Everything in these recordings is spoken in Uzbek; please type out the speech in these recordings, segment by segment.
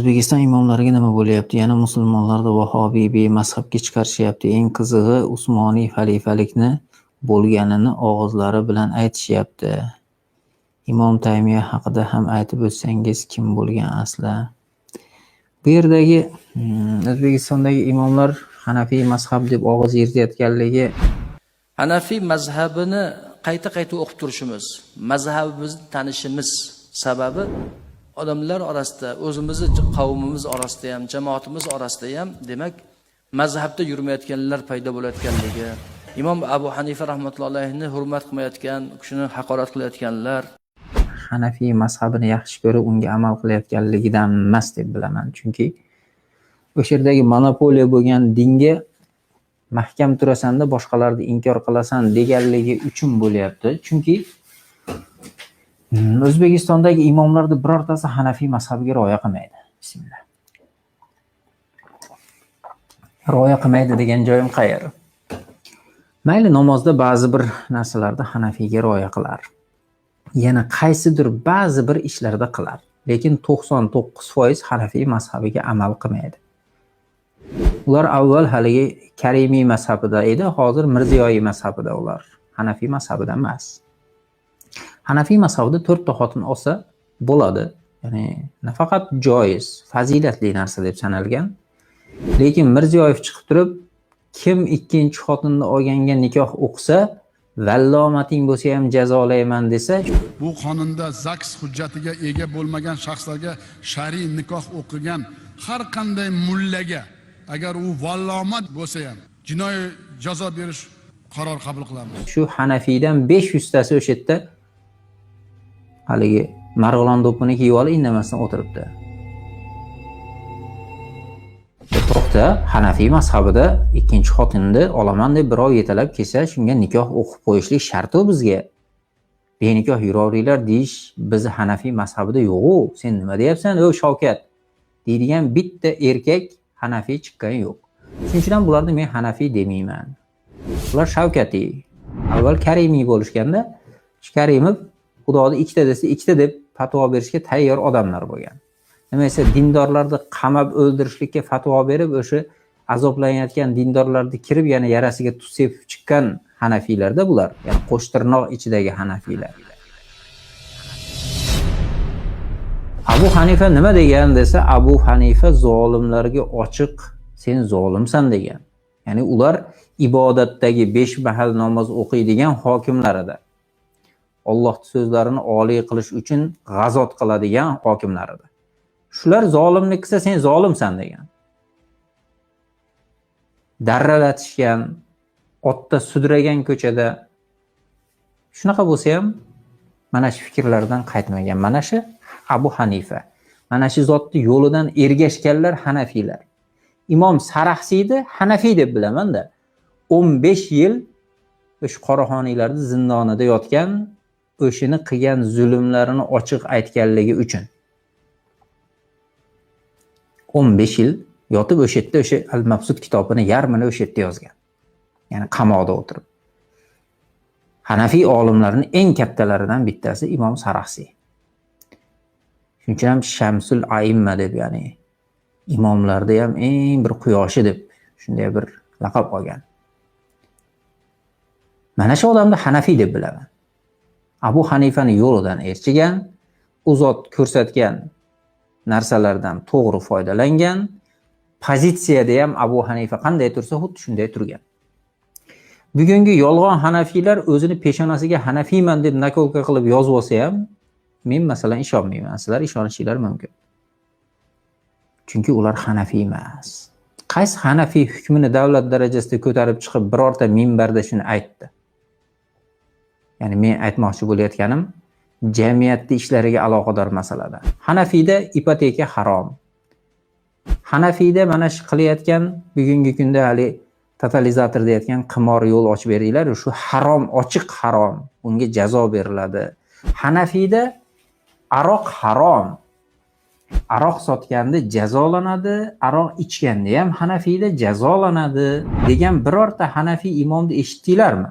O'zbekiston imomlariga nima bo'lyapti? Yana musulmonlarni vahobiy bemazhabga chiqarishyapti. Eng qizig'i, Usmoniy xalifalikni bo'lganini og'izlari bilan aytishyapti. Imom Taymiya haqida ham aytib o'tsangiz, kim bo'lgan asla? Bu yerdagi O'zbekistondagi imomlar Hanafiy mazhab deb og'iz yirtayotganligi, Hanafiy mazhabini qayta o'qib turishimiz, mazhabimizni tanishimiz sababi odamlar orasida, o'zimizni qavmimiz orasida ham, jamoatimiz orasida ham demak mazhabda yurmayotganlar paydo bo'layotganligi, Imom Abu Hanifa rahmatullohi alayhini hurmat qilmayotgan, kishini haqorat qilayotganlar, Hanafiy mazhabini yaxshi ko'rib unga amal qilayotganligidan emas deb bilaman. Chunki o'sha yerdagi monopoliya bo'lgan dinga mahkam turasan-da, boshqalarni inkor qilasan deganligi uchun bo'lyapti. Chunki O'zbekistondagi imomlarning birortasi Hanafiy mazhabiga rioya qilmaydi. Bismillah. Rioya qilmaydi degan joyim qayer? Mayli, namozda ba'zi bir narsalarda Hanafiyga rioya qilar. Yana qaysidir ba'zi bir ishlarda qilar. Lekin 99% Hanafiy mazhabiga amal qilmaydi. Ular avval haligi Karimiy mazhabida edi, hozir Mirziyoyi mazhabida ular. Hanafiy mazhabida emas. Hanafiy mazhabida 4 ta xotin olsa bo'ladi. Ya'ni nafaqat joiz, fazilatli narsa deb sanalgan. Lekin Mirziyoyev chiqib turib, kim ikkinchi xotinni olganga nikoh o'qisa, vallomating bo'lsa ham jazolayman desa, bu qonunda ZAKS hujjatiga ega bo'lmagan shaxslarga shar'iy nikoh o'qigan har qanday mullaga agar u vallomat bo'lsa ham jinoiy jazo berish qaror qabul qilamiz. Shu Hanafiydan 500 tasi o'sha yerda haligi Marg'ilon do'ppini kiyib olib indamasdan o'tiribdi. To'xta, Hanafiy mazhabida ikkinchi xotinni olaman deb birov yetalab kelsa, shunga nikoh o'qib qo'yishlik shart u bizga. Benikoh yuravringlar deyish biz Hanafiy mazhabida yo'q-u. Sen nima deyapsan, o Shavkat? deydigan bitta erkak Hanafiy chiqqani yo'q. Shuning uchun bularni men Hanafiy demayman. Ular Shavkatiy. Avval Karimiy bo'lishganda, Karimov Xudoni ikkita desa, ikkita deb fatvo berishga tayyor odamlar bo'lgan. Nima esa dindorlarni qamab o'ldirishlikka fatvo berib, o'sha azoblanayotgan dindorlarni kirib yana yarasiga tuz sepib chiqqan Hanafiylarda bular, ya'ni qo'shtirnoq ichidagi Hanafiylar. Abu Hanifa nima degan desa, Abu Hanifa zolimlarga ochiq sen zolimsan degan. Ya'ni ular ibodatdagi 5 mahal namoz o'qiydigan hokimlar edi. Alloh so'zlarini oliy qilish uchun g'azot qiladigan hokimlar edi. Shular zolimlik qilsa sen zolimsan degan. Darralatishgan, otda sudragan ko'chada shunaqa bo'lsa ham mana shu fikrlardan qaytmagan. Mana shu Abu Hanifa. Mana shu zotni yo'lidan ergashganlar Hanafiylar. Imom Saraxsiyni Hanafiy deb bilaman-da. 15 yil o'sha qoraxoniylarning zindonida yotgan, o'shini qilgan zulmlarini ochiq aytganligi uchun 15 yil yotib o'sha yerda o'sha Al-Mabsut kitobini yarmini o'sha yerda yozgan. Ya'ni qamoqda o'tirib. Hanafiy olimlarining eng kattalaridan bittasi Imom Saraxsiy. Shuning uchun ham Shamsul Aimma deb, ya'ni imomlarda ham eng bir quyoshi deb shunday bir laqab olgan. Mana shu odamni Hanafiy deb bilaman. Abu Hanifani yo'lidan erchigan, u zot ko'rsatgan narsalardan to'g'ri foydalangan, pozitsiyada ham Abu Hanifa qanday tursa, xuddi shunday turgan. Bugungi yolg'on Hanafiylar o'zini peshonasiga Hanafiyman deb nakolka qilib yozib olsa ham, men masalan ishonmayman. Sizlar ishonishinglar mumkin. Chunki ular Hanafiy emas. Qaysi Hanafiy hukmini davlat darajasida ko'tarib chiqib birorta minbarda shuni aytdi? Ya'ni men aytmoqchi bo'layotganim jamiyatning ishlariga aloqador masalada. Hanafiyda ipoteka harom. Hanafiyda mana shu qilayotgan bugungi kunda hali totalizator deyotgan qimor yo'l ochib beringlar, shu harom, ochiq harom. Unga jazo beriladi. Hanafiyda aroq harom. Aroq sotganda jazolanadi, aroq ichganda ham Hanafiyda jazolanadi degan birorta Hanafiy imomni eshitdinglarmi?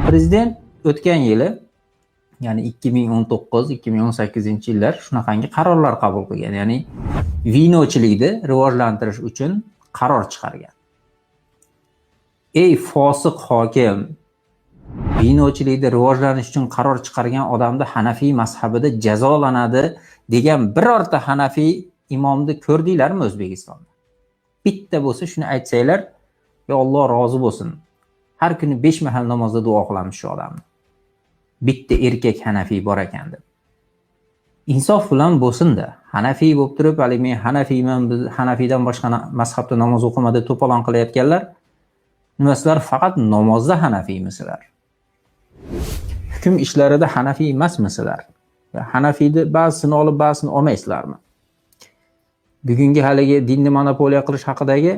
Prezident o'tgan yili ya'ni 2019-2018 yillar shunaqangi qarorlar qabul qilgan. Ya'ni vinochilikni rivojlantirish uchun qaror chiqargan. Ey fosiq hokim, vinochilikni rivojlanish uchun qaror chiqargan odamni Hanafiy mazhabida jazolanadi degan birorta Hanafiy imomni ko'rdinglarmi O'zbekistonda? Bitta bo'lsa shuni aytsanglar, ya Alloh rozi bo'lsin. Har kuni 5 mahal namozda duo qilamiz shu odamni. Bitta erkak Hanafiy bor ekan deb. Insof bilan bo'lsin-da. Hanafiy bo'lib turib, hali men Hanafiyman, biz Hanafiydan boshqa mazhabda namoz o'qimadi to'polon qilayotganlar. Nima sizlar faqat namozda Hanafiymisizlar? Hukm ishlarida Hanafiy emasmisizlar? Hanafiyni ba'zisini olib, ba'zisini olmaysizlarmi? Bugungi haligi dinni monopoliya qilish haqidagi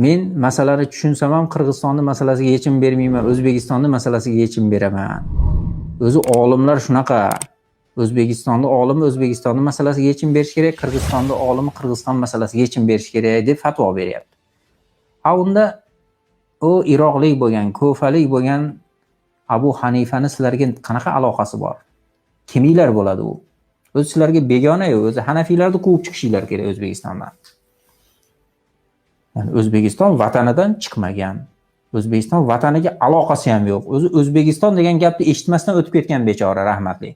men masalani tushunsam ham Qirg'izistonning masalasiga yechim bermayman, O'zbekistonning masalasiga yechim beraman. O'zi olimlar shunaqa. O'zbekistonning olimi O'zbekistonning masalasiga yechim berish kerak, Qirg'izistonning olimi Qirg'iziston masalasiga yechim berish kerak deb fatvo beryapti. Ha unda u Iroqlik bo'lgan, Kufalik bo'lgan Abu Hanifani sizlarga qanaqa aloqasi bor? Kimlar bo'ladi u? O'zi sizlarga begona-yu, o'zi Hanafiylarni quvib chiqishinglar kerak O'zbekistondan. Yani O'zbekiston vatanidan chiqmagan. O'zbekiston vataniga aloqasi ham yo'q. O'zi O'zbekiston degan gapni eshitmasdan o'tib ketgan bechora rahmatli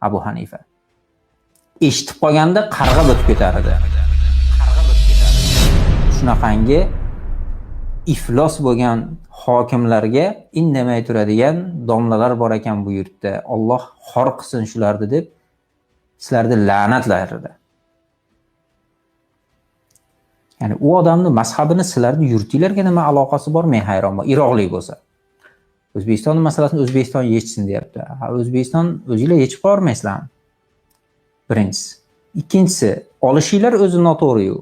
Abu Hanifa. Eshitib qolganda qarg'a o'tib ketardi. Shunaqangi iflos bo'lgan hokimlarga indamay turadigan domlalar bor ekan bu yurtda. Alloh xor qilsin shularni deb sizlarni la'natlardi. Ya'ni u odamning mazhabini sizlarni yurtinglarga nima aloqasi bor, men hayronman. Iroqlik bo'lsa. O'zbekistonning masalasini O'zbekiston yechsin deyapti. Ha, O'zbekiston o'zingizlar yechib bormaysizlarmi? Birinchisi. Ikkinchisi, olishinglar o'zi noto'g'ri-yu.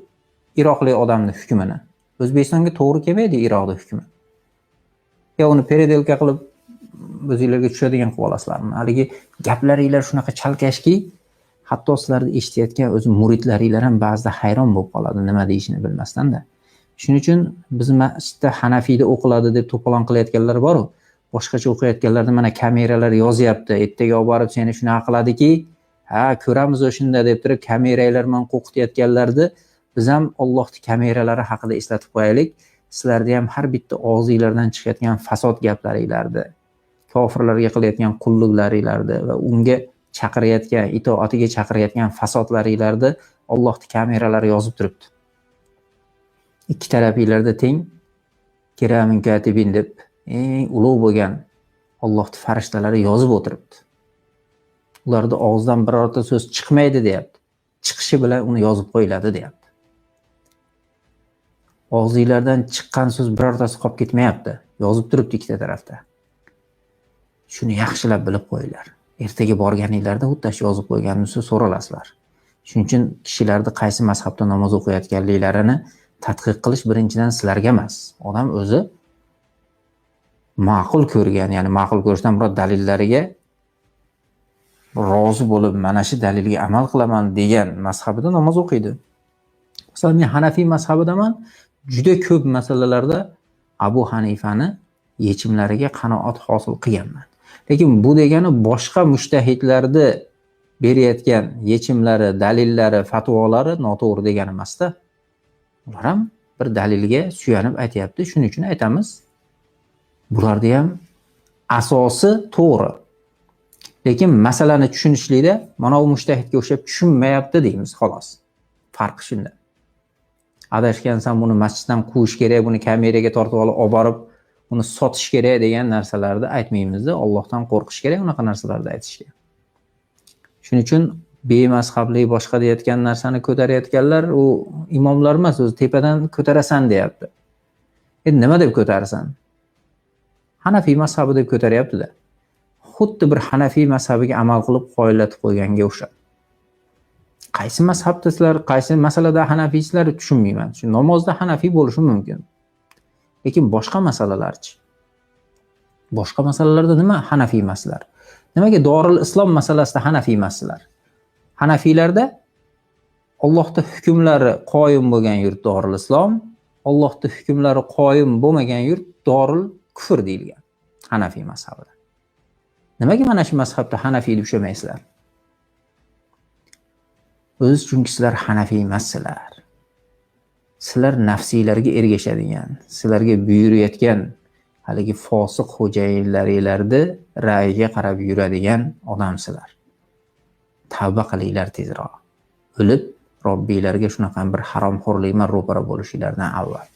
Iroqlik odamning hukmini. O'zbekistonga to'g'ri kelmaydi Iroqning hukmi. Ya uni peredelka qilib o'zingizlarga tushadigan qilib olasizlarmi? Haligi gaplaringlar shunaqa chalkashki, hatto sizlarni eshitayotgan o'zi muridlaringlar ham ba'zida hayron bo'lib qoladi, nima deyishini bilmasdan-da. Shuning uchun biz masjidda Hanafiyda o'qiladi deb to'polon qilayotganlar bor-ku, boshqacha o'qiyotganlarni mana kameralar yozyapti, ertaga olib borib seni shunaqa qiladiki, ha, ko'ramiz o'shunda deb turib kameralar bilan qo'rqitayotganlarni biz ham Allohning kameralari haqida eslatib qo'yaylik. Sizlarda ham har bitta og'zingizlardan chiqayotgan fasod gaplaringlarni, kofirlarga qilayotgan qulluqlaringlarni va unga chaqirayotgan, itoatiga chaqirayotgan fasodlaringlarni Allohning kameralari yozib turibdi. Ikki tarafinglarda teng kiramin katibin deb eng ulug' bo'lgan Allohning farishtalari yozib o'tiribdi. Ularda og'zidan birorta so'z chiqmaydi deyapti. Chiqishi bilan uni yozib qo'yiladi deyapti. Og'zingizlardan chiqqan so'z birortasi qolib ketmayapti. Yozib turibdi ikkita tarafda. Shuni yaxshilab bilib qo'yinglar. Ertaga borganinglarda xuddi shu yozib qo'yganini so'ralasizlar. Shuning uchun kishilarni qaysi mazhabda namoz o'qiyotganliklarini tadqiq qilish birinchidan sizlarga emas. Odam o'zi ma'qul ko'rgan, ya'ni ma'qul ko'rishdan murod dalillariga rozi bo'lib, mana shu dalilga amal qilaman degan mazhabida namoz o'qiydi. Masalan, men Hanafiy mazhabidaman, juda ko'p masalalarda Abu Hanifani yechimlariga qanoat hosil qilganman. Lekin bu degani boshqa mujtahidlarni berayotgan yechimlari, dalillari, fatvolari noto'g'ri degani emas-da. Ular ham bir dalilga suyanib aytayapti. Shuning uchun aytamiz, bularda ham asosi to'g'ri. Lekin masalani tushunishlikda mana bu mujtahidga o'xshab tushunmayapti deymiz, xolos. Farqi shunda. Adashgansan buni masjiddan quvish kerak, buni kameraga tortib olib borib uni sotish kerak degan narsalarni aytmaymiz-da, Allohdan qo'rqish kerak unaqa narsalarni aytishga. Shuning uchun bemazhablik boshqa deyotgan narsani ko'tarayotganlar u imomlar emas, o'zi tepadan ko'tarasan deyapti. Endi nima deb ko'tarsan? Hanafiy mazhabi deb ko'taryapti-da. Xuddi bir Hanafiy mazhabiga amal qilib qoyillatib qo'yganga o'xshab. Qaysi mazhabda sizlar, qaysi masalada Hanafiysizlar tushunmayman. Shu namozda Hanafiy bo'lishi mumkin. Lekin boshqa masalalarchi? Boshqa masalalarda nima Hanafiy emaslar? Nimaga Dorul Islom masalasida Hanafiy emaslar? Hanafiylarda Allohning hukmlari qoyim bo'lgan yurt Dorul Islom, Allohning hukmlari qoyim bo'lmagan yurt Dorul Kufr deyilgan Hanafiy mazhabida. Nimaga mana shu mazhabda Hanafiy deb ushlamaysizlar? O'zi chunki sizlar Hanafiy emassizlar. Sizlar nafsiylarga ergashadigan, sizlarga buyurayotgan haligi fosiq xo'jayinlaringlarni ra'yiga qarab yuradigan odamsizlar. Tavba qilinglar tezroq. O'lib Robbiylarga shunaqa bir haromxo'rlik bilan ro'para bo'lishinglardan avval.